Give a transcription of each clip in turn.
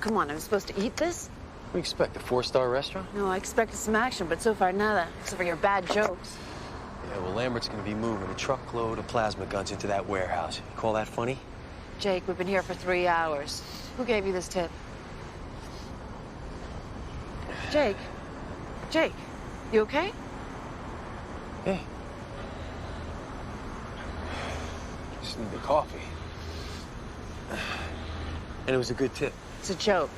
come on, I'm supposed to eat this? What do you expect, a 4-star restaurant? No, I expected some action, but so far nada, except for your bad jokes. Yeah, well, Lambert's gonna be moving a truckload of plasma guns into that warehouse. You call that funny? Jake, we've been here for 3 hours. Who gave you this tip? Jake? Jake, you okay? Hey. Just need the coffee. And it was a good tip. It's a joke.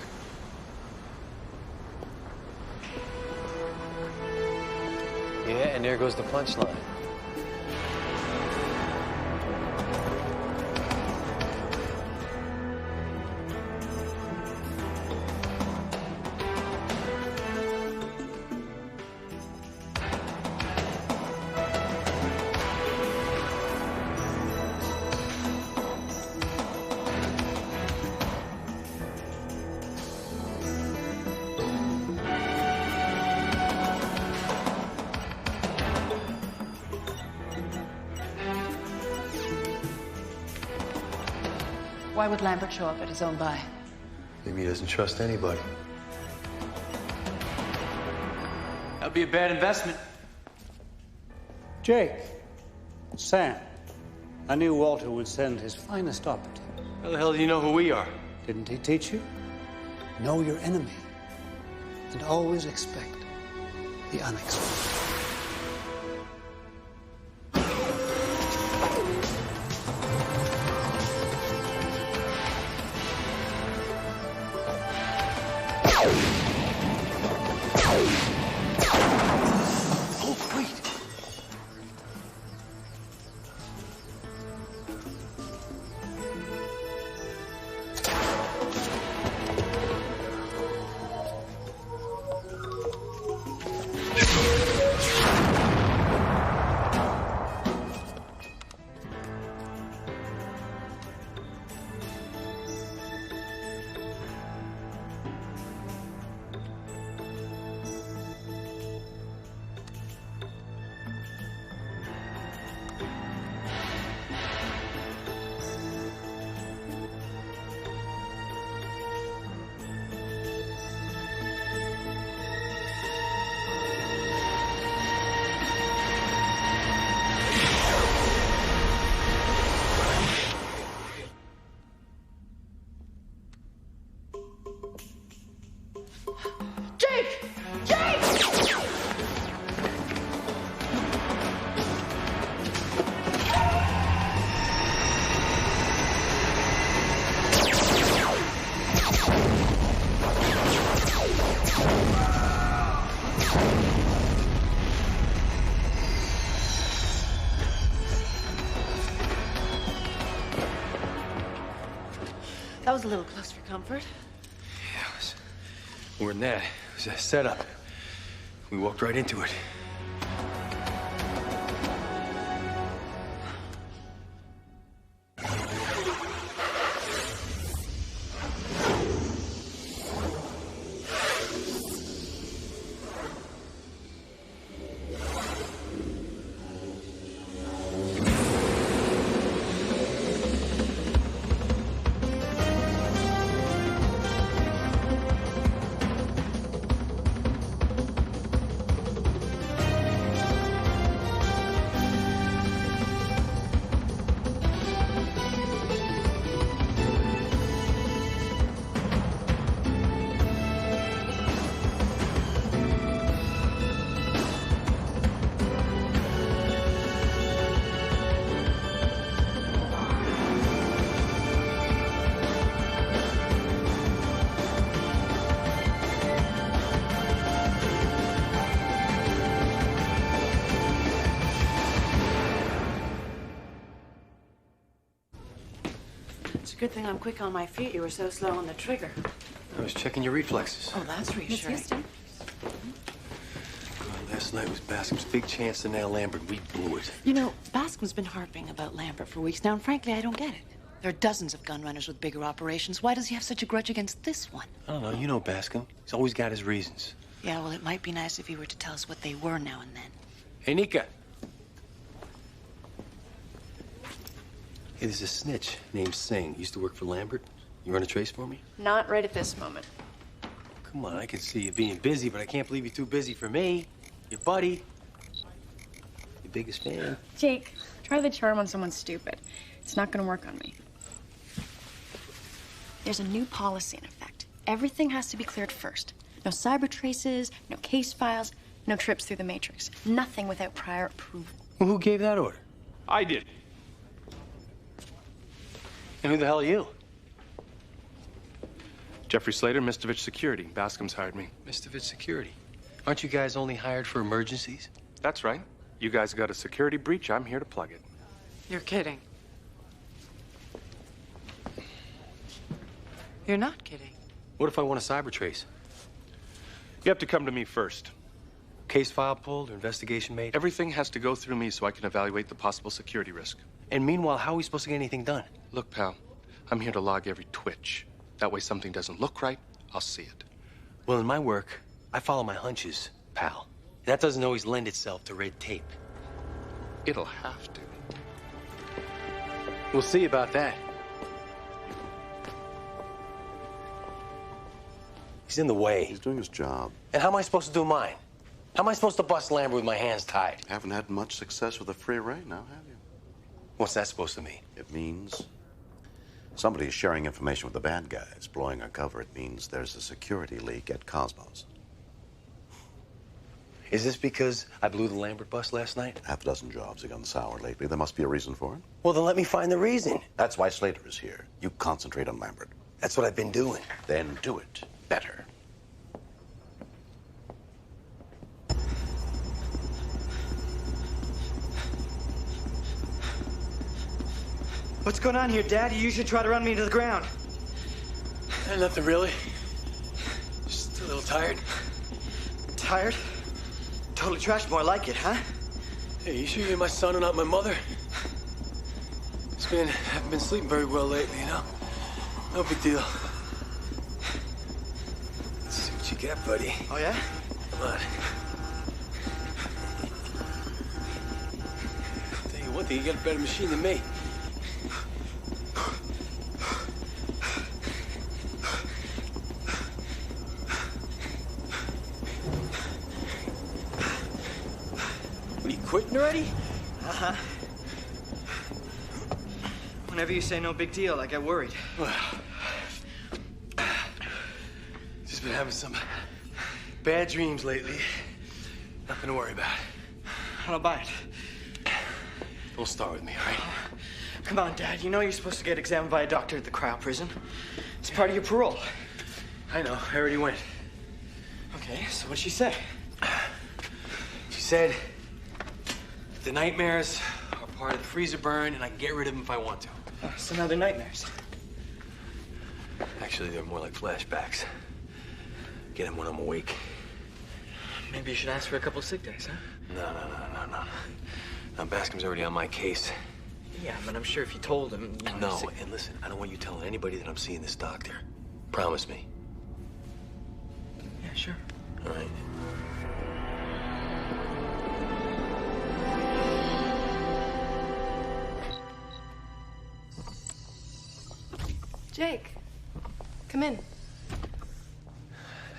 Yeah, and there goes the punchline. Why would Lambert show up at his own buy? Maybe he doesn't trust anybody. That'd be a bad investment. Jake, Sam, I knew Walter would send his finest operative. How the hell do you know who we are? Didn't he teach you? Know your enemy and always expect the unexpected. That was a little close for comfort. Yeah, it was more than that. It was a setup. We walked right into it. Good thing I'm quick on my feet. You were so slow on the trigger. I was checking your reflexes. Oh, that's reassuring. Last night was Bascom's big chance to nail Lambert. We blew it. You know, Bascom's been harping about Lambert for weeks now, and frankly, I don't get it. There are dozens of gun runners with bigger operations. Why does he have such a grudge against this one? I don't know. You know Bascom. He's always got his reasons. Yeah, well, it might be nice if he were to tell us what they were now and then. Hey, Nika. Hey, there's a snitch named Singh. Used to work for Lambert. You run a trace for me? Not right at this moment. Come on, I can see you being busy, but I can't believe you're too busy for me. Your buddy. Your biggest fan. Jake, try the charm on someone stupid. It's not gonna work on me. There's a new policy in effect. Everything has to be cleared first. No cyber traces, no case files, no trips through the Matrix. Nothing without prior approval. Well, who gave that order? I did. And who the hell are you? Jeffrey Slater, Mistovich Security. Bascom's hired me. Mistovich Security. Aren't you guys only hired for emergencies? That's right. You guys got a security breach. I'm here to plug it. You're kidding. You're not kidding. What if I want a cyber trace? You have to come to me first. Case file pulled or investigation made? Everything has to go through me so I can evaluate the possible security risk. And meanwhile, how are we supposed to get anything done? Look, pal, I'm here to log every twitch. That way something doesn't look right, I'll see it. Well, in my work, I follow my hunches, pal. And that doesn't always lend itself to red tape. It'll have to. We'll see about that. He's in the way. He's doing his job. And how am I supposed to do mine? How am I supposed to bust Lambert with my hands tied? Haven't had much success with a free reign now, have you? What's that supposed to mean? It means somebody is sharing information with the bad guys, blowing our cover. It means there's a security leak at Cosmos. Is this because I blew the Lambert bust last night? Half a dozen jobs have gone sour lately. There must be a reason for it. Well, then let me find the reason. That's why Slater is here. You concentrate on Lambert. That's what I've been doing. Then do it better. What's going on here, Dad? You should try to run me to the ground. Nothing really. Just a little tired. Tired? Totally trashed, more like it, huh? Hey, you sure you're my son and not my mother? Haven't been sleeping very well lately, you know? No big deal. Let's see what you got, buddy. Oh, yeah? Come on. Tell you one thing, you got a better machine than me. What, are you quitting already? Uh-huh. Whenever you say no big deal, I get worried. Well, just been having some bad dreams lately. Nothing to worry about. I don't buy it. Don't start with me, all right? Come on, Dad. You know you're supposed to get examined by a doctor at the cryo prison. It's part of your parole. I know. I already went. Okay, so what'd she say? She said the nightmares are part of the freezer burn, and I can get rid of them if I want to. Oh, so now they're nightmares. Actually, they're more like flashbacks. Get them when I'm awake. Maybe you should ask for a couple sick days, huh? No. Now, Bascom's already on my case. Yeah, but I'm sure if you told him... No, and listen, I don't want you telling anybody that I'm seeing this doctor. Promise me. Yeah, sure. All right. Jake, come in.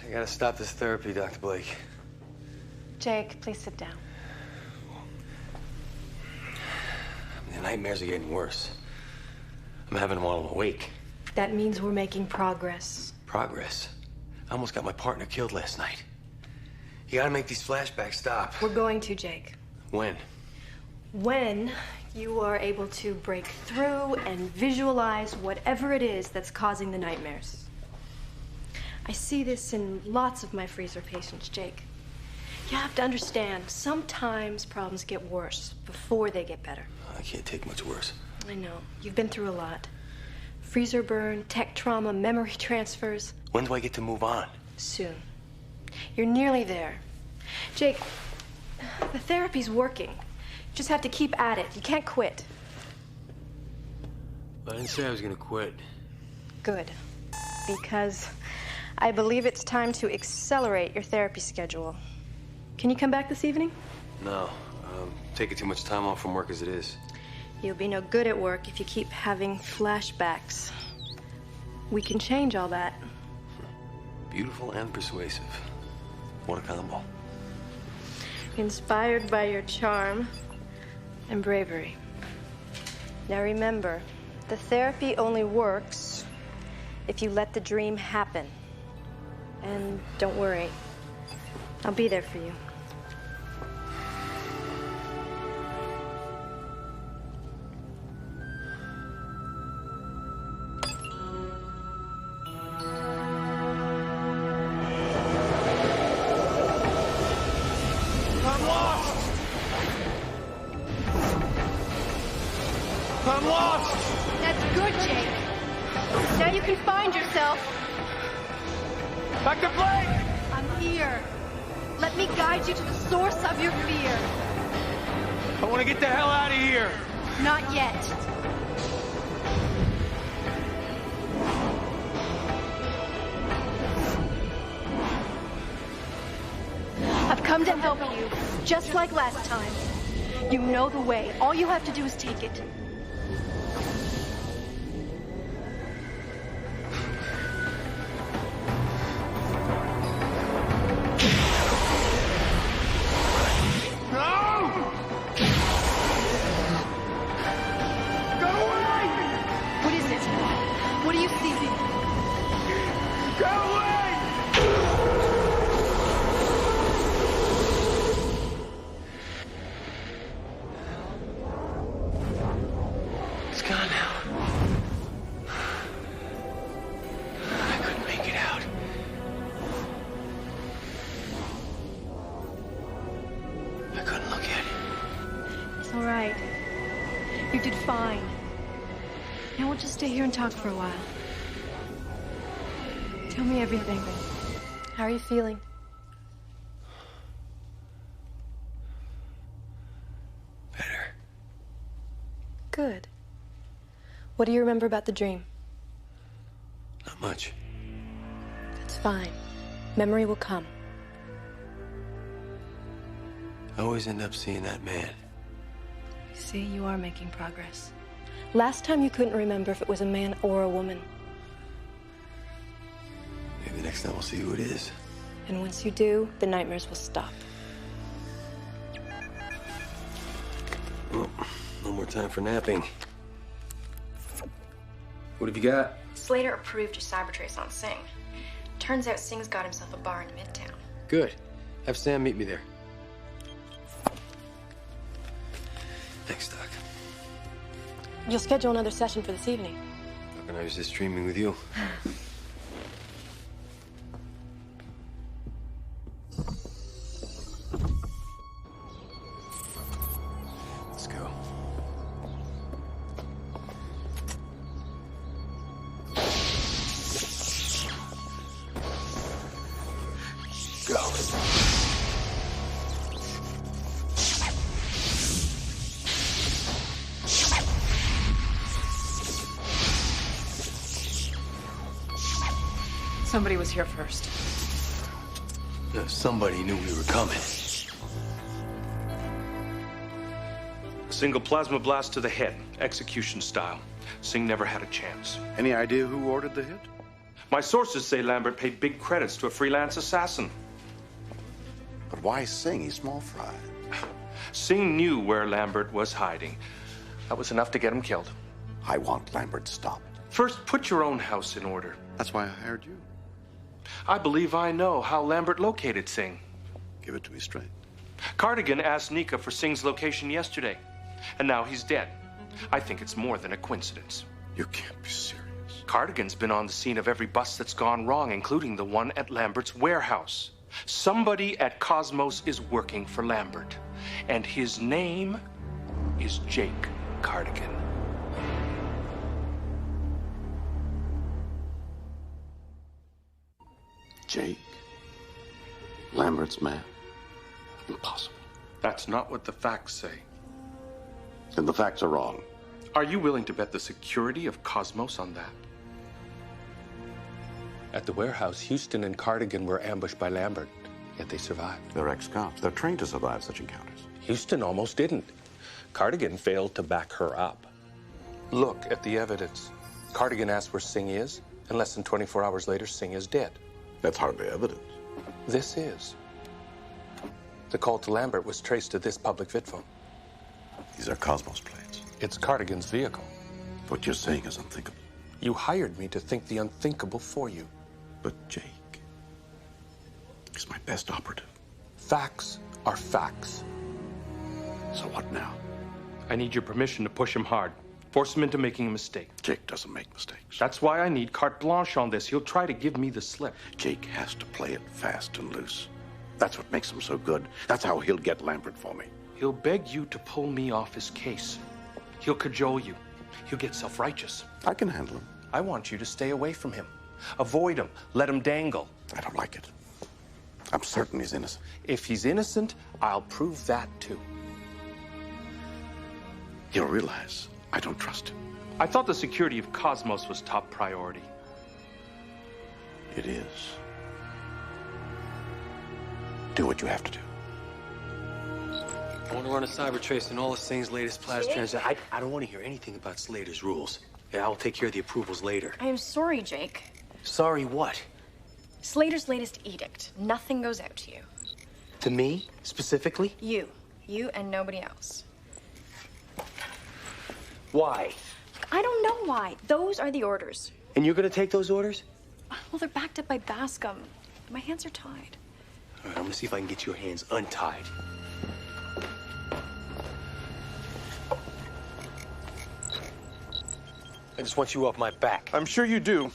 I gotta stop this therapy, Dr. Blake. Jake, please sit down. The nightmares are getting worse. I'm having them while I'm awake. That means we're making progress. Progress? I almost got my partner killed last night. You gotta make these flashbacks stop. We're going to, Jake. When? When you are able to break through and visualize whatever it is that's causing the nightmares. I see this in lots of my freezer patients, Jake. You have to understand, sometimes problems get worse before they get better. I can't take much worse. I know. You've been through a lot. Freezer burn, tech trauma, memory transfers. When do I get to move on? Soon. You're nearly there. Jake, the therapy's working. You just have to keep at it. You can't quit. I didn't say I was gonna quit. Good. Because I believe it's time to accelerate your therapy schedule. Can you come back this evening? No. Taking too much time off from work as it is. You'll be no good at work if you keep having flashbacks. We can change all that. Beautiful and persuasive. What a combo. Inspired by your charm and bravery. Now remember, the therapy only works if you let the dream happen. And don't worry, I'll be there for you. I'm lost! That's good, Jake. Now you can find yourself. Dr. Blythe! I'm here. Let me guide you to the source of your fear. I want to get the hell out of here! Not yet. I've come to help you, just like last time. You know the way. All you have to do is take it. All right. You did fine. Now we'll just stay here and talk for a while. Tell me everything. How are you feeling? Better. Good. What do you remember about the dream? Not much. That's fine. Memory will come. I always end up seeing that man. See, you are making progress. Last time you couldn't remember if it was a man or a woman. Maybe next time we'll see who it is. And once you do, the nightmares will stop. Well, no more time for napping. What have you got? Slater approved your cyber trace on Singh. Turns out Singh's got himself a bar in Midtown. Good. Have Sam meet me there. Thanks, Doc. You'll schedule another session for this evening. How can I was just dreaming with you? Let's go. Go. Somebody was here first. Somebody knew we were coming. A single plasma blast to the head, execution style. Singh never had a chance. Any idea who ordered the hit? My sources say Lambert paid big credits to a freelance assassin. But why Singh? He's small fry. Singh knew where Lambert was hiding. That was enough to get him killed. I want Lambert stopped. First, put your own house in order. That's why I hired you. I believe I know how Lambert located Singh. Give it to me straight. Cardigan asked Nika for Singh's location yesterday, and now he's dead. I think it's more than a coincidence. You can't be serious. Cardigan's been on the scene of every bust that's gone wrong, including the one at Lambert's warehouse. Somebody at Cosmos is working for Lambert, and his name is Jake Cardigan. Jake? Lambert's man? Impossible. That's not what the facts say. And the facts are wrong. Are you willing to bet the security of Cosmos on that? At the warehouse, Houston and Cardigan were ambushed by Lambert, yet they survived. They're ex-cops. They're trained to survive such encounters. Houston almost didn't. Cardigan failed to back her up. Look at the evidence. Cardigan asked where Singh is. And less than 24 hours later, Singh is dead. That's hardly evidence. This is. The call to Lambert was traced to this public vidphone. These are Cosmos plates. It's Cardigan's vehicle. What you're saying is unthinkable. You hired me to think the unthinkable for you. But Jake is my best operative. Facts are facts. So what now? I need your permission to push him hard. Force him into making a mistake. Jake doesn't make mistakes. That's why I need carte blanche on this. He'll try to give me the slip. Jake has to play it fast and loose. That's what makes him so good. That's how he'll get Lambert for me. He'll beg you to pull me off his case. He'll cajole you. He'll get self-righteous. I can handle him. I want you to stay away from him. Avoid him. Let him dangle. I don't like it. I'm certain he's innocent. If he's innocent, I'll prove that too. He'll realize I don't trust him. I thought the security of Cosmos was top priority. It is. Do what you have to do. I want to run a cyber trace on all of Singh's latest plasma transactions. I don't want to hear anything about Slater's rules. Yeah, I'll take care of the approvals later. I am sorry, Jake. Sorry what? Slater's latest edict. Nothing goes out to you. To me, specifically? You. You and nobody else. Why? I don't know why. Those are the orders. And you're going to take those orders? Well, they're backed up by Bascom. My hands are tied. All right, I'm going to see if I can get your hands untied. I just want you off my back. I'm sure you do.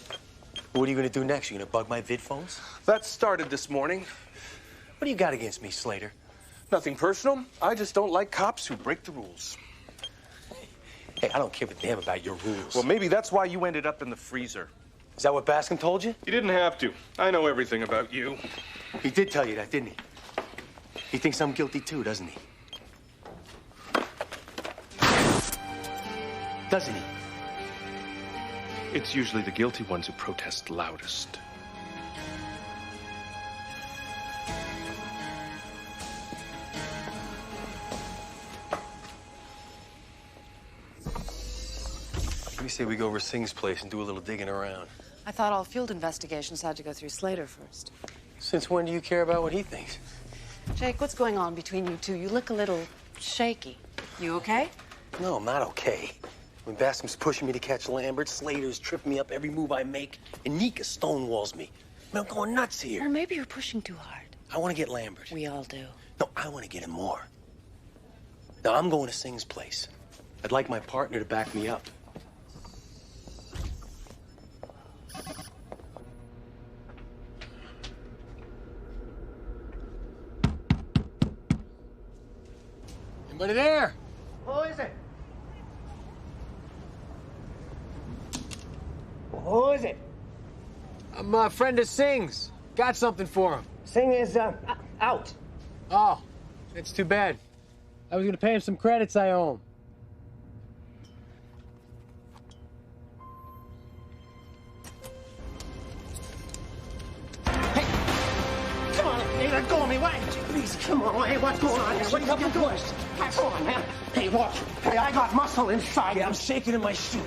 What are you going to do next? You going to bug my vid phones? That started this morning. What do you got against me, Slater? Nothing personal. I just don't like cops who break the rules. Hey, I don't give a damn about your rules. Well, maybe that's why you ended up in the freezer. Is that what Bascom told you? You didn't have to. I know everything about you. He did tell you that, didn't he? He thinks I'm guilty too, doesn't he? Doesn't he? It's usually the guilty ones who protest loudest. What do you say we go over Singh's place and do a little digging around? I thought all field investigations had to go through Slater first. Since when do you care about what he thinks? Jake, what's going on between you two? You look a little shaky. You okay? No, I'm not okay. When Bascom's pushing me to catch Lambert, Slater's tripping me up every move I make, and Nika stonewalls me. Man, I'm going nuts here. Or maybe you're pushing too hard. I want to get Lambert. We all do. No, I want to get him more. Now, I'm going to Singh's place. I'd like my partner to back me up. Anybody there? Who is it? Who is it? I'm a friend of Singh's. Got something for him. Singh is out. Oh, that's too bad. I was gonna pay him some credits I owe him. Come on, hey, let go of me. What? Please, come on. Hey, what's going on here? What are you doing? Come on, man. Hey, look. Hey, I got muscle inside. Yeah, I'm shaking in my shoes.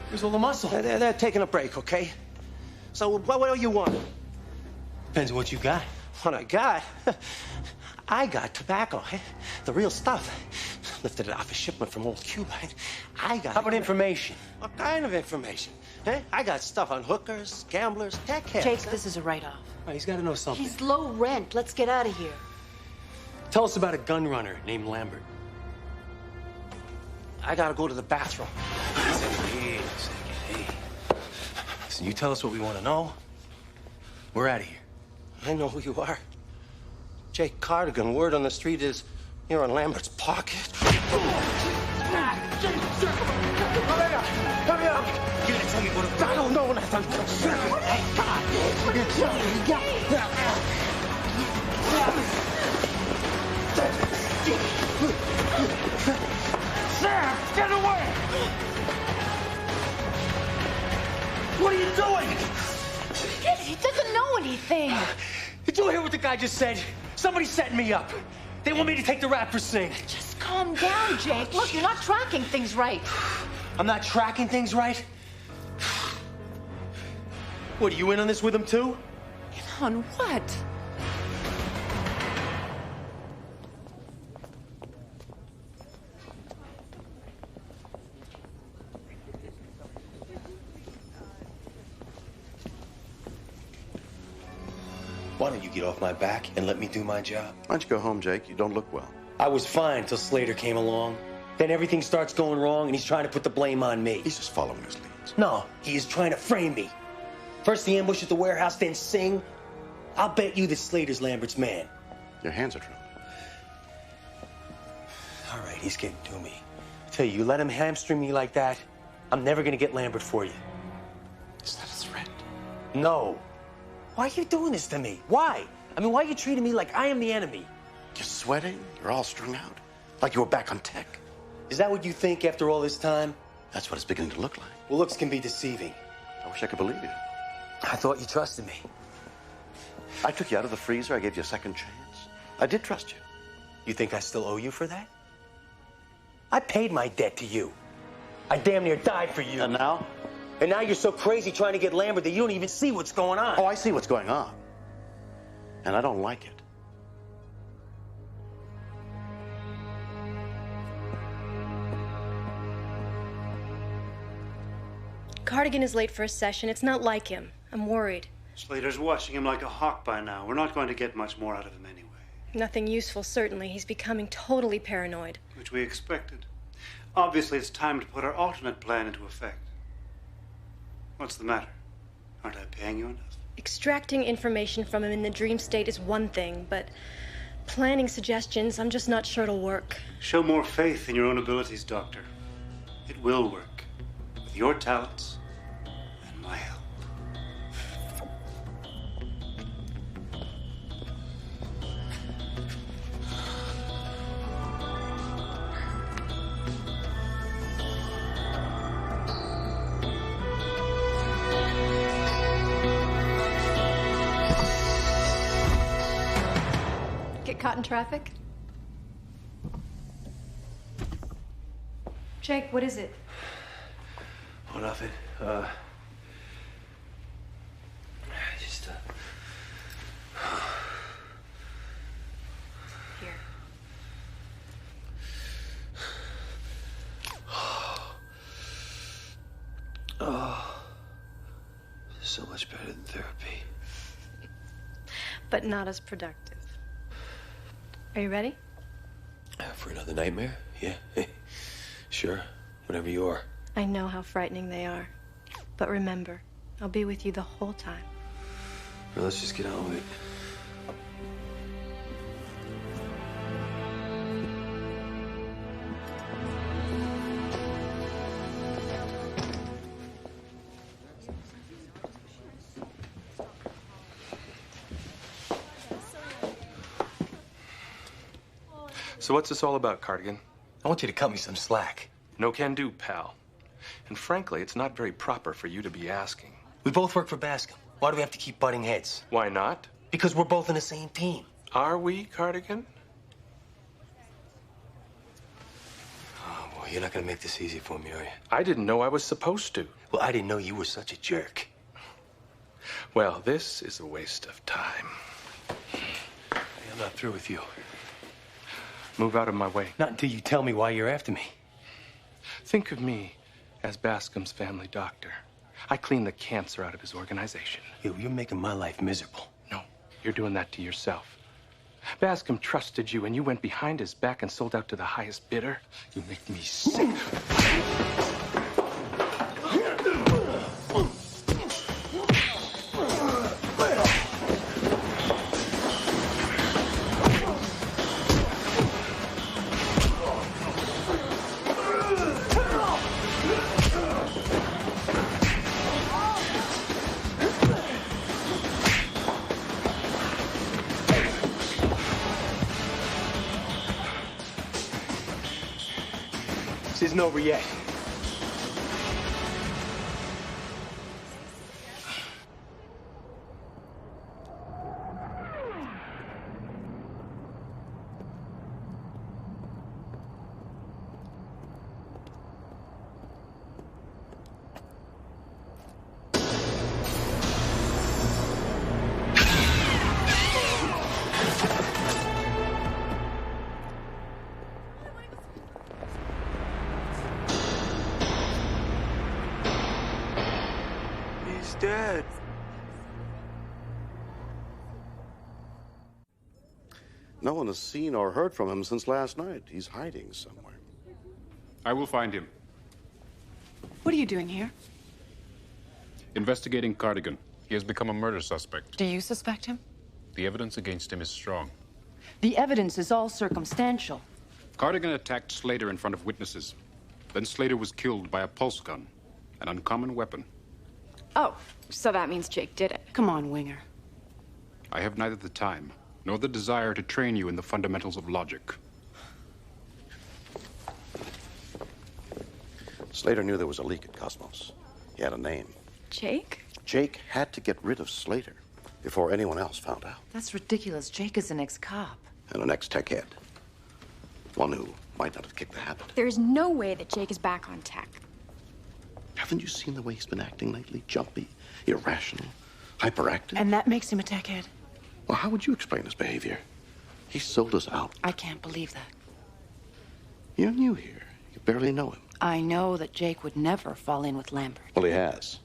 Where's all the muscle? They're taking a break, okay? So what do you want? Depends on what you got. What I got? I got tobacco, eh? The real stuff. Lifted it off a shipment from old Cuba. I got... How about information? What kind of information? Eh? I got stuff on hookers, gamblers, tech heads. Jake, this is a write-off. Oh, he's got to know something. He's low rent. Let's get out of here. Tell us about a gun runner named Lambert. I gotta go to the bathroom. Wait a second. Hey. Listen, you tell us what we want to know. We're out of here. I know who you are. Jake Cardigan. Word on the street is you're in Lambert's pocket. Come here. You're gonna tell me what to... I don't know what I'm doing. Sam, get away! What are you doing? He doesn't know anything. Did you hear what the guy just said? Somebody set me up. They want me to take the rap for Singh. Just calm down, Jake. Look, you're not tracking things right. I'm not tracking things right? What, are you in on this with him too? In on what? Why don't you get off my back and let me do my job? Why don't you go home, Jake? You don't look well. I was fine until Slater came along. Then everything starts going wrong, and he's trying to put the blame on me. He's just following his leads. No, he is trying to frame me. First the ambush at the warehouse, then Singh. I'll bet you that Slater's Lambert's man. Your hands are trembling. All right, he's getting to me. I tell you, you let him hamstring me like that, I'm never gonna get Lambert for you. Is that a threat? No. Why are you doing this to me? Why? I mean, why are you treating me like I am the enemy? You're sweating? You're all strung out? Like you were back on Tek? Is that what you think after all this time? That's what it's beginning to look like. Well, looks can be deceiving. I wish I could believe you. I thought you trusted me. I took you out of the freezer. I gave you a second chance. I did trust you. You think I still owe you for that? I paid my debt to you. I damn near died for you. And now? And now you're so crazy trying to get Lambert that you don't even see what's going on. Oh, I see what's going on. And I don't like it. Cardigan is late for a session. It's not like him. I'm worried. Slater's watching him like a hawk by now. We're not going to get much more out of him anyway. Nothing useful, certainly. He's becoming totally paranoid. Which we expected. Obviously, it's time to put our alternate plan into effect. What's the matter? Aren't I paying you enough? Extracting information from him in the dream state is one thing, but planning suggestions, I'm just not sure it'll work. Show more faith in your own abilities, Doctor. It will work. With your talents and my help. Get caught in traffic? Jake, what is it? Oh, nothing. Just, Here. Oh, so much better than therapy. But not as productive. Are you ready? For another nightmare? Yeah. Sure. Whenever you are. I know how frightening they are. But remember, I'll be with you the whole time. Well, let's just get on with it. So what's this all about, Cardigan? I want you to cut me some slack. No can do, pal. And frankly, it's not very proper for you to be asking. We both work for Bascom. Why do we have to keep butting heads? Why not? Because we're both in the same team. Are we, Cardigan? Oh, boy, you're not gonna make this easy for me, are you? I didn't know I was supposed to. Well, I didn't know you were such a jerk. Well, this is a waste of time. I'm not through with you. Move out of my way. Not until you tell me why you're after me. Think of me as Bascom's family doctor. I cleaned the cancer out of his organization. You're making my life miserable. No, you're doing that to yourself. Bascom trusted you, and you went behind his back and sold out to the highest bidder. You make me sick. This isn't over yet. dead. No one has seen or heard from him since last night. He's hiding somewhere. I will find him. What are you doing here? Investigating Cardigan. He has become a murder suspect. Do you suspect him? The evidence against him is strong. The evidence is all circumstantial. Cardigan attacked Slater in front of witnesses. Then Slater was killed by a pulse gun, an uncommon weapon. Oh, so that means Jake did it. Come on, Winger. I have neither the time nor the desire to train you in the fundamentals of logic. Slater knew there was a leak at Cosmos. He had a name. Jake? Jake had to get rid of Slater before anyone else found out. That's ridiculous. Jake is an ex-cop. And an ex-tech head. One who might not have kicked the habit. There's no way that Jake is back on tech. Haven't you seen the way he's been acting lately? Jumpy, irrational, hyperactive. And that makes him a tech head? Well, how would you explain his behavior? He sold us out. I can't believe that. You're new here. You barely know him. I know that Jake would never fall in with Lambert. Well, he has.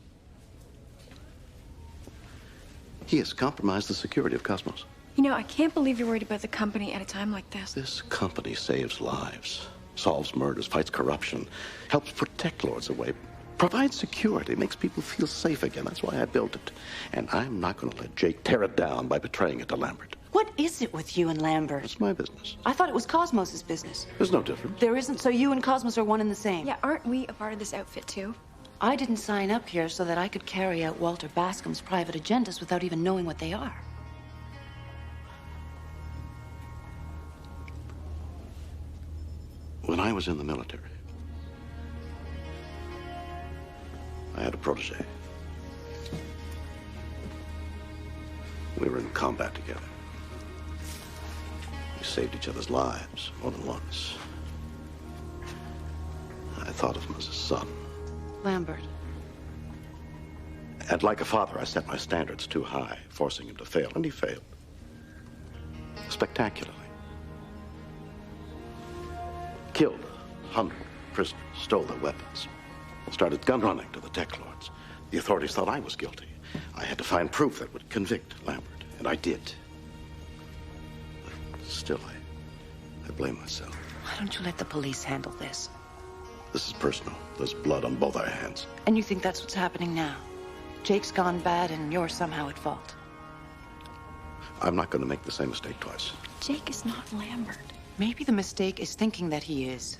He has compromised the security of Cosmos. You know, I can't believe you're worried about the company at a time like this. This company saves lives, solves murders, fights corruption, helps put tech lords away, provides security, makes people feel safe again. That's why I built it. And I'm not going to let Jake tear it down by betraying it to Lambert. What is it with you and Lambert? It's my business. I thought it was Cosmos's business. There's no difference. There isn't, so you and Cosmos are one and the same. Yeah, aren't we a part of this outfit, too? I didn't sign up here so that I could carry out Walter Bascom's private agendas without even knowing what they are. When I was in the military, I had a protege. We were in combat together. We saved each other's lives more than once. I thought of him as a son. Lambert. And like a father, I set my standards too high, forcing him to fail, and he failed. Spectacularly. Killed 100 prisoners, stole their weapons, started gun running to the tech lords. The authorities thought I was guilty. I had to find proof that would convict Lambert, and I did. But still, I blame myself. Why don't you let the police handle this? This is personal. There's blood on both our hands. And you think that's what's happening now? Jake's gone bad and you're somehow at fault. I'm not going to make the same mistake twice. Jake is not Lambert. Maybe the mistake is thinking that he is.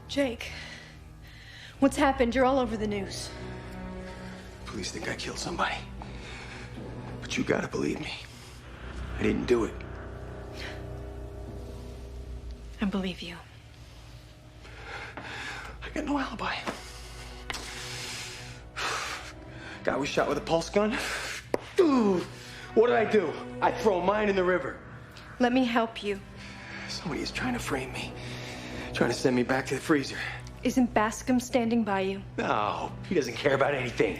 Jake, what's happened? You're all over the news. Police think I killed somebody. But you gotta believe me. I didn't do it. I believe you. I got no alibi. Guy was shot with a pulse gun. Dude, what did I do? I throw mine in the river. Let me help you. Somebody is trying to frame me. Trying to send me back to the freezer. Isn't Bascom standing by you? No, he doesn't care about anything.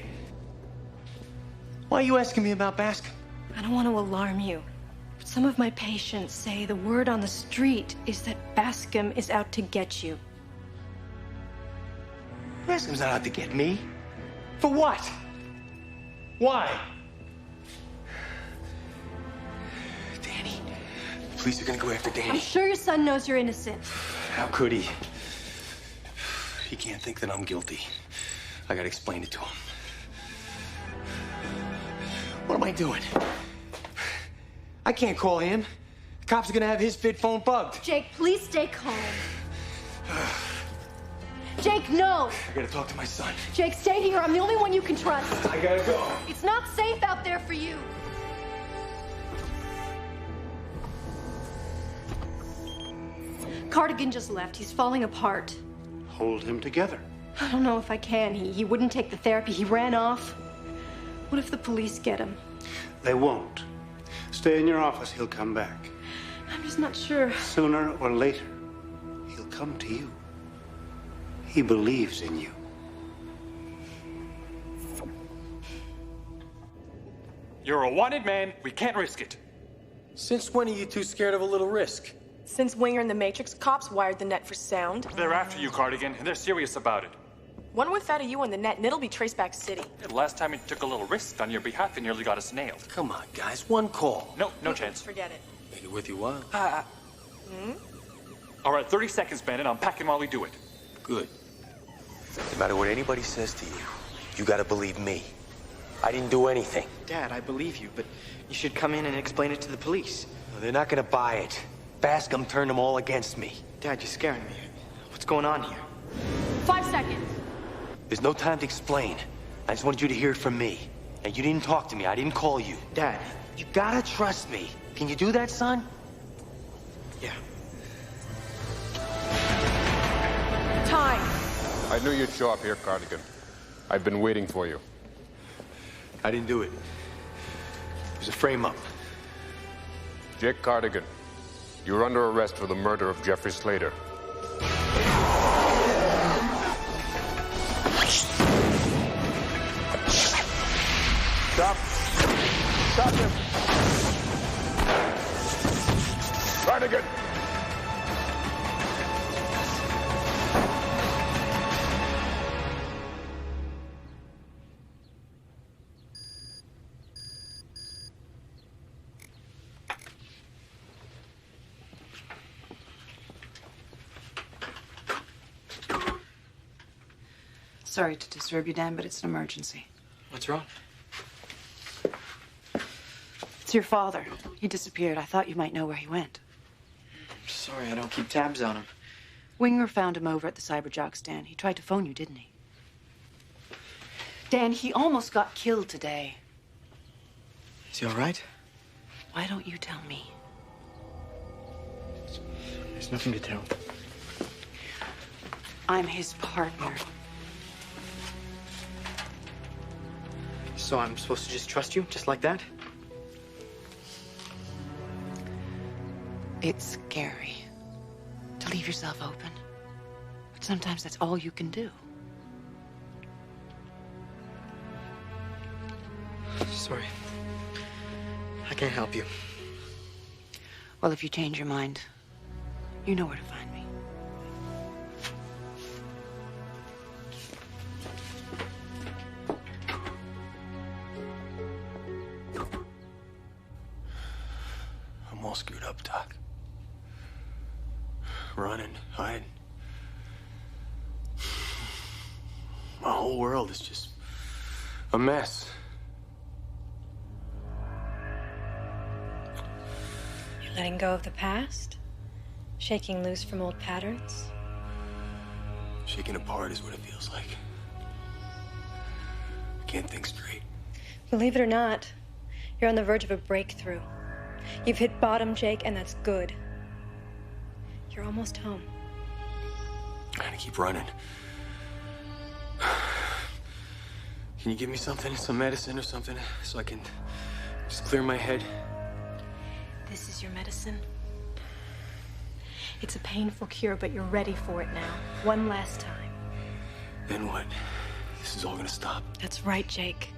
Why are you asking me about Bascom? I don't want to alarm you, but some of my patients say the word on the street is that Bascom is out to get you. Bascom's not out to get me. For what? Why? Danny. The police are gonna go after Danny. I'm sure your son knows you're innocent. How could he? He can't think that I'm guilty. I gotta explain it to him. What am I doing? I can't call him. The cops are gonna have his fit phone bugged. Jake, please stay calm. Jake, no! I gotta talk to my son. Jake, stay here. I'm the only one you can trust. I gotta go. It's not safe out there for you. Cardigan just left. He's falling apart. hold him together. I don't know if I can. He wouldn't take the therapy. He ran off. What if the police get him? They won't. Stay in your office, he'll come back. I'm just not sure. Sooner or later, he'll come to you. He believes in you. You're a wanted man. We can't risk it. Since when are you two scared of a little risk? Since Winger and the Matrix cops wired the net for sound. They're after you, Cardigan, and they're serious about it. One whiff out of you on the net, and it'll be traced back city. The last time it took a little risk on your behalf, it nearly got us nailed. Come on, guys. One call. No chance. Forget it. Made it worth your while. All right, 30 seconds, Bandit. I'm packing while we do it. Good. No matter what anybody says to you, you gotta believe me. I didn't do anything. Dad, I believe you, but you should come in and explain it to the police. No, they're not gonna buy it. Bascom turned them all against me. Dad, you're scaring me. What's going on here? 5 seconds. There's no time to explain. I just wanted you to hear it from me. And you didn't talk to me. I didn't call you. Dad. You gotta trust me. Can you do that, son? Yeah. Time. I knew you'd show up here, Cardigan. I've been waiting for you. I didn't do it. It was a frame-up. Jake Cardigan, you're under arrest for the murder of Jeffrey Slater. Stop! Stop him! Cardigan! Sorry to disturb you, Dan, but it's an emergency. What's wrong? It's your father. He disappeared. I thought you might know where he went. Sorry, I don't keep tabs on him. Winger found him over at the Cyberjock stand. He tried to phone you, didn't he? Dan, he almost got killed today. Is he all right? Why don't you tell me? There's nothing to tell. I'm his partner. So I'm supposed to just trust you, just like that? It's scary to leave yourself open. But sometimes that's all you can do. Sorry. I can't help you. Well, if you change your mind, you know where to find me. I'm all screwed up, Doc. Running, hiding. My whole world is just a mess. You're letting go of the past? Shaking loose from old patterns? Shaking apart is what it feels like. I can't think straight. Believe it or not, you're on the verge of a breakthrough. You've hit bottom, Jake, and that's good. You're almost home. I gotta keep running. Can you give me something, some medicine or something, so I can just clear my head? This is your medicine. It's a painful cure, but you're ready for it now. One last time. Then what? This is all gonna stop. That's right, Jake.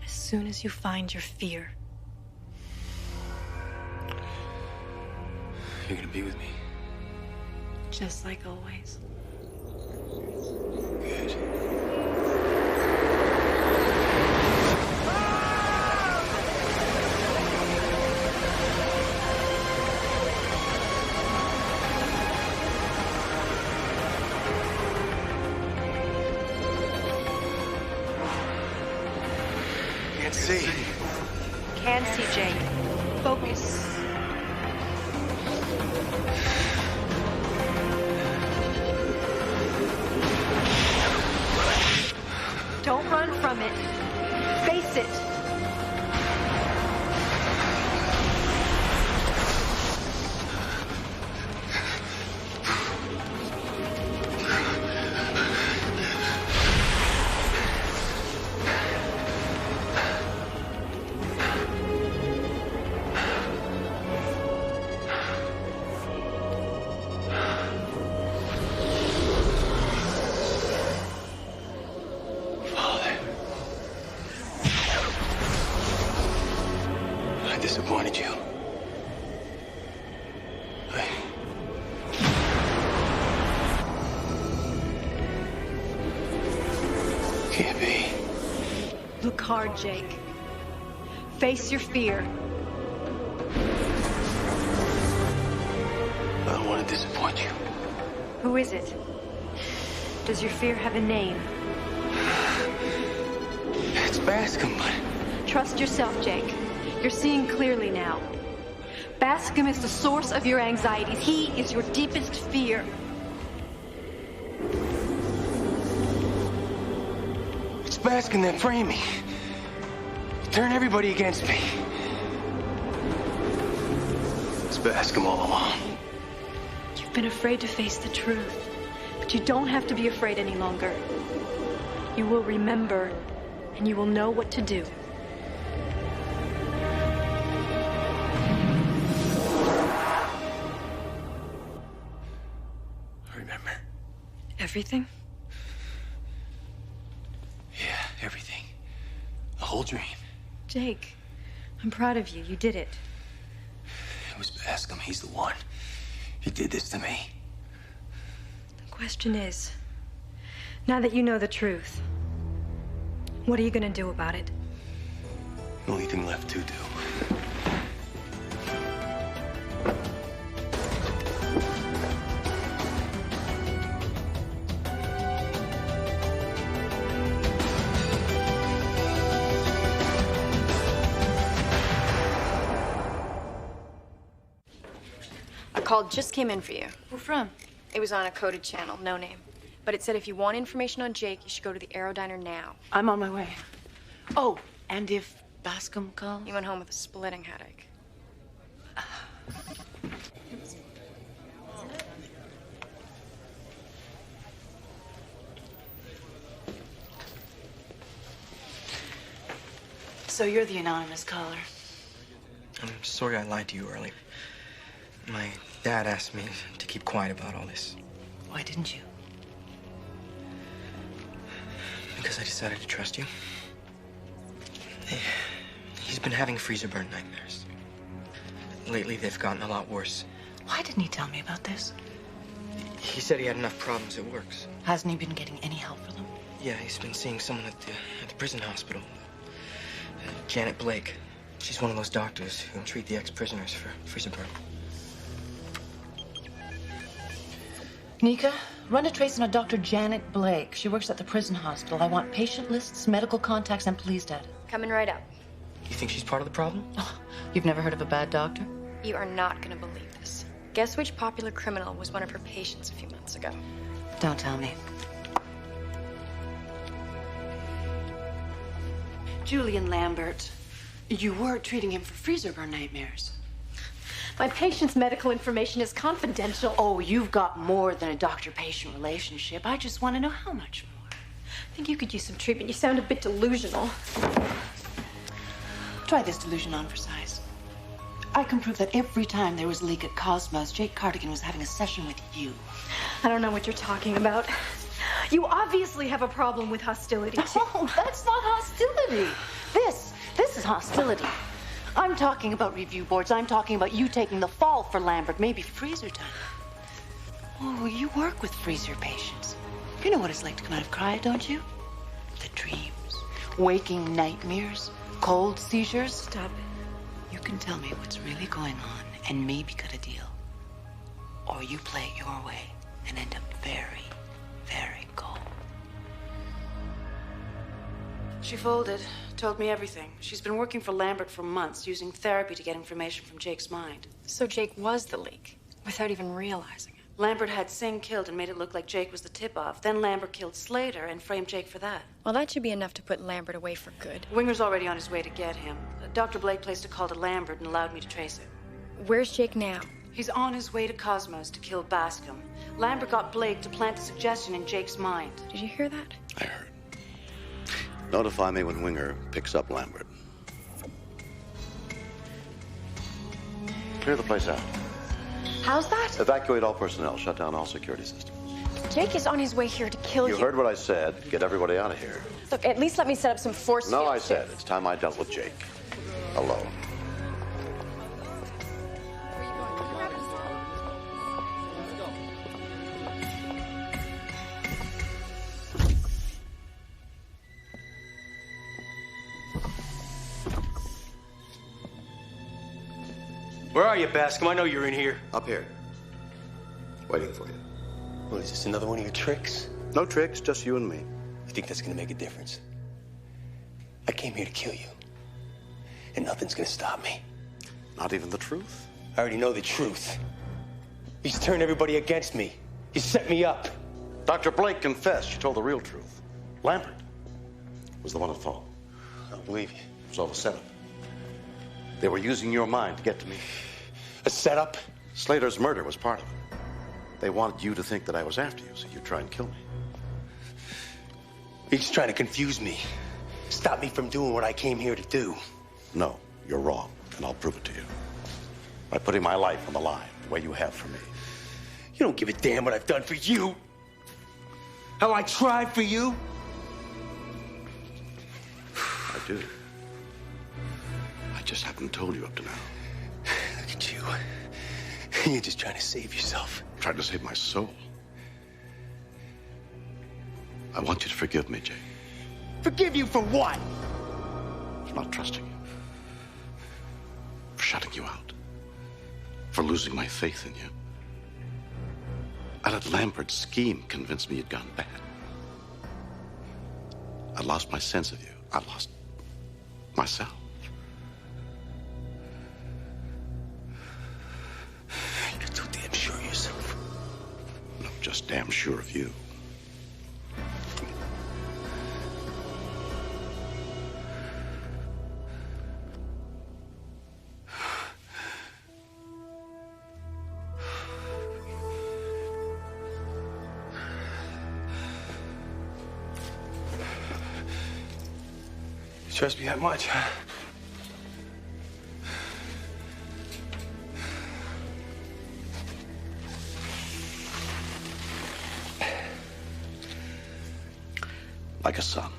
As soon as you find your fear. You're gonna be with me. Just like always. Good. Can't see. Can see, Jake. Focus. Don't run from it. Face it. disappointed you. Can't be. Look hard, Jake. Face your fear. I don't want to disappoint you. Who is it? Does your fear have a name? It's Bascom, but... Trust yourself, Jake. You're seeing clearly now. Bascom is the source of your anxieties. He is your deepest fear. It's Bascom that framed me. Turn everybody against me. It's Bascom all along. You've been afraid to face the truth, but you don't have to be afraid any longer. You will remember, and you will know what to do. Remember? Everything? Yeah, everything. The whole dream. Jake, I'm proud of you. You did it. It was Bascom. He's the one. He did this to me. The question is, now that you know the truth, what are you going to do about it? The only thing left to do. A call just came in for you. Who from? It was on a coded channel, no name. But it said if you want information on Jake, you should go to the Arrow Diner now. I'm on my way. Oh, and if Bascom calls? You went home with a splitting headache. So you're the anonymous caller. I'm sorry I lied to you earlier. My dad asked me to keep quiet about all this. Why didn't you? Because I decided to trust you. He's been having freezer burn nightmares. Lately, they've gotten a lot worse. Why didn't he tell me about this? He said he had enough problems at work. Hasn't he been getting any help for them? Yeah, he's been seeing someone at the prison hospital. Janet Blake. She's one of those doctors who treat the ex-prisoners for freezer burn. Nika, run a trace on a Dr. Janet Blake. She works at the prison hospital. I want patient lists, medical contacts, and police data. Coming right up. You think she's part of the problem? Oh, you've never heard of a bad doctor? You are not gonna believe this. Guess which popular criminal was one of her patients a few months ago? Don't tell me. Julian Lambert. You were treating him for freezer burn nightmares. My patient's medical information is confidential. Oh, you've got more than a doctor-patient relationship. I just want to know how much more. I think you could use some treatment. You sound a bit delusional. Try this delusion on for size. I can prove that every time there was a leak at Cosmos, Jake Cardigan was having a session with you. I don't know what you're talking about. You obviously have a problem with hostility. Oh, that's not hostility. This is hostility. I'm talking about review boards. I'm talking about you taking the fall for Lambert, maybe freezer time. Oh, you work with freezer patients. You know what it's like to come out of cryo, don't you? The dreams, waking nightmares, cold seizures. Stop it. You can tell me what's really going on and maybe cut a deal. Or you play it your way and end up very, very cold. She folded, told me everything. She's been working for Lambert for months, using therapy to get information from Jake's mind. So Jake was the leak, without even realizing it. Lambert had Singh killed and made it look like Jake was the tip-off. Then Lambert killed Slater and framed Jake for that. Well, that should be enough to put Lambert away for good. Winger's already on his way to get him. Dr. Blake placed a call to Lambert and allowed me to trace it. Where's Jake now? He's on his way to Cosmos to kill Bascom. Lambert got Blake to plant a suggestion in Jake's mind. Did you hear that? I heard. Notify me when Winger picks up Lambert. Clear the place out. How's that? Evacuate all personnel. Shut down all security systems. Jake is on his way here to kill you. You heard what I said. Get everybody out of here. Look, at least let me set up some force No, field I said it's time I dealt with Jake. Alone. Where are you, Bascom? I know you're in here. Up here. Waiting for you. What, is this another one of your tricks? No tricks, just you and me. You think that's gonna make a difference? I came here to kill you. And nothing's gonna stop me. Not even the truth? I already know the truth. He's turned everybody against me. He set me up. Dr. Blake confessed. She told the real truth. Lambert was the one at fault. I don't believe you. It was all a setup. They were using your mind to get to me. A setup? Slater's murder was part of it. They wanted you to think that I was after you, so you'd try and kill me. He's trying to confuse me. Stop me from doing what I came here to do. No, you're wrong, and I'll prove it to you. By putting my life on the line, the way you have for me. You don't give a damn what I've done for you. How I tried for you. I do. I just haven't told you up to now. Look at you. You're just trying to save yourself. I'm trying to save my soul. I want you to forgive me, Jake. Forgive you for what? For not trusting you. For shutting you out. For losing my faith in you. I let Lambert's scheme convince me you'd gone bad. I lost my sense of you. I lost myself. You're too damn sure of yourself. I'm just damn sure of you. Trust me that much, huh? Like a son.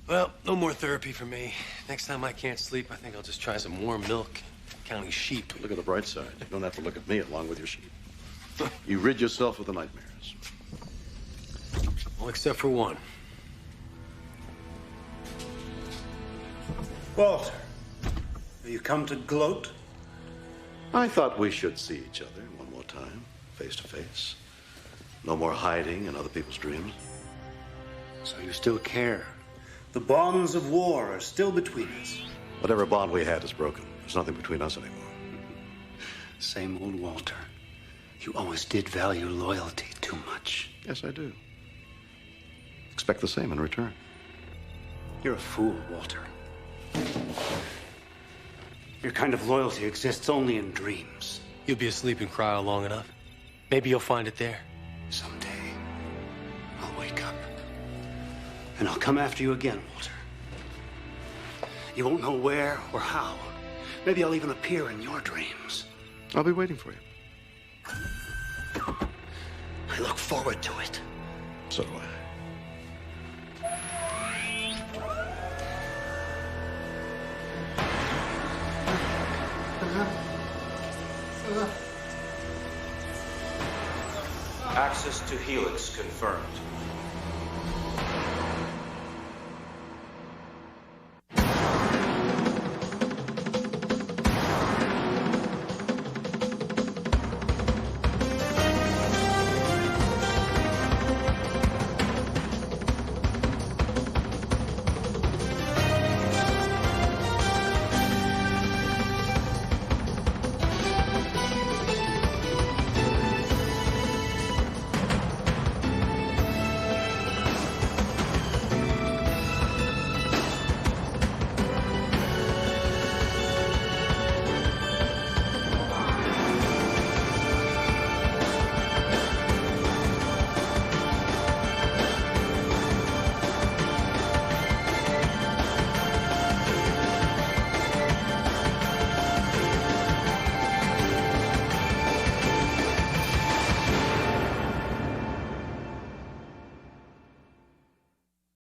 Well, no more therapy for me. Next time I can't sleep, I think I'll just try some warm milk, counting sheep. Look at the bright side. You don't have to look at me along with your sheep. You rid yourself of the nightmares. Well, except for one. Walter, have you come to gloat? I thought we should see each other one more time, face to face. No more hiding in other people's dreams. So you still care? The bonds of war are still between us. Whatever bond we had is broken. There's nothing between us anymore. Same old Walter. You always did value loyalty too much. Yes, I do. Expect the same in return. You're a fool, Walter. Your kind of loyalty exists only in dreams. You'll be asleep in cryo long enough. Maybe you'll find it there. Someday, I'll wake up. And I'll come after you again, Walter. You won't know where or how. Maybe I'll even appear in your dreams. I'll be waiting for you. I look forward to it. So do I. Access to Helix confirmed.